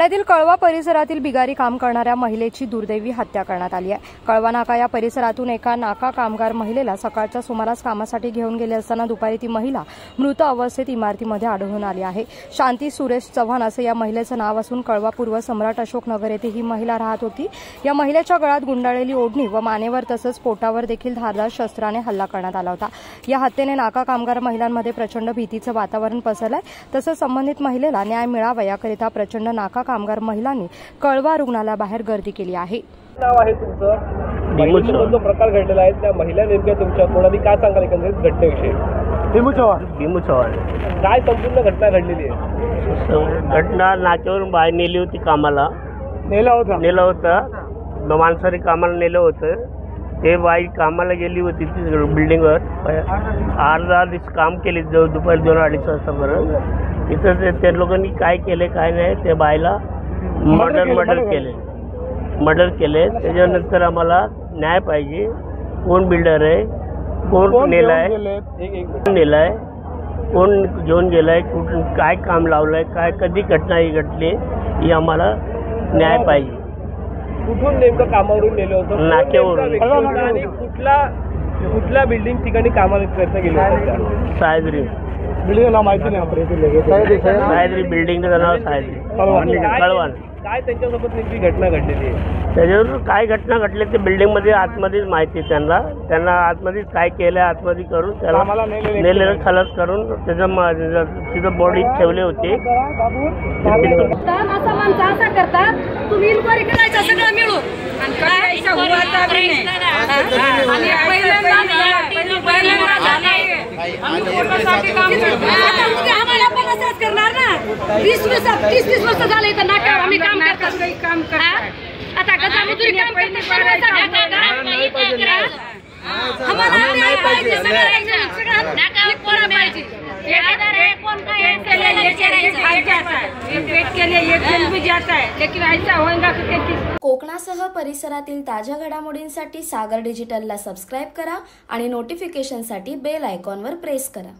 ठाण्यातील कळवा परिसरातील बिगारी काम करणाऱ्या महिलेची दुर्दैवी हत्या करण्यात आली आहे। कळवा नाका या परिसरातून एका नाका कामगार महिलेला सकाळच्या सुमारास कामासाठी घेऊन गेले असताना दुपारी ती महिला मृत अवस्थेत इमारतीमध्ये आढळून आली आहे। शांती सुरेश चव्हाण असे या महिलेचं नाव असून कळवा पूर्व सम्राट अशोक नगर येथे ही महिला राहत होती। या महिलेच्या गळ्यात गुंडाळलेली ओढणी व मानेवर तसंच पोटावर देखील धारदार शस्त्राने हल्ला करण्यात आला होता। या हत्येने नाका कामगार महिलांमध्ये प्रचंड भीतीचं वातावरण पसरलंय। तसंच संबंधित महिलेला न्याय मिळावा याकरिता प्रचंड नाका कामगार महिलांनी कळवा रुग्णालयाबाहेर गर्दी केली आहे। नाव आहे तुमचं, जो प्रकार घडलेला आहे त्या महिला नेमक्या तुमच्या कोणाला काय सांगाल एकंदरीत घटनेविषयी? भीमू चव्हाण काय संपूर्ण घटना घडलेली आहे? घटना नाक्यावरून बाहेर नेली होती कामाला, नेलं होतं माणसाने कामाला नेलं होतं। ते बाई कामाला गेली होती बिल्डिंगवर, अर्धा दिवस काम केले जवळ दुपारी 2-2:30 वाजतापर्यंत। तिथं त्या लोकांनी काय केले काय नाही, त्या बाईला मर्डर केले। त्याच्यानंतर आम्हाला न्याय पाहिजे। कोण बिल्डर आहे, कोण नेलाय, कोण घेऊन गेलाय, कुठून काय काम लावलंय, काय कधी घटना ही घडली ही आम्हाला न्याय पाहिजे। कुठून नेमकं कामावरून नेलं होतं? नाक्यावरून। आणि कुठल्या बिल्डिंग ठिकाणी कामाला प्रयत्न केले होते? सायद्री बिल्डिंग माहिती नाही, सायद्री बिल्डिंगचं नाव सायद्री कळवान। काय त्यांच्यासोबत नेमकी घटना घडलेली आहे? त्याच्यावर काय घटना घडली ते बिल्डिंगमध्ये आतमध्येच माहिती आहे त्यांना आतमध्येच काय केलं, आतमध्ये करून त्याला नेलेलं खलास करून तिथं बॉडी ठेवले होते। असं करतात तुम्ही इन्क्वायरी करायचं सगळं मिळून आम्हाला पण असंच करणार ना। 20-30 वर्ष झाले तर नाक्यावर आम्ही काम करतात। आता कसा मजुरी काम करते कोकणासह परिसरातील ताज्या घडामोडींसाठी सागर डिजिटलला सबस्क्राइब करा आणि नोटिफिकेशनसाठी बेल आयकॉनवर प्रेस करा।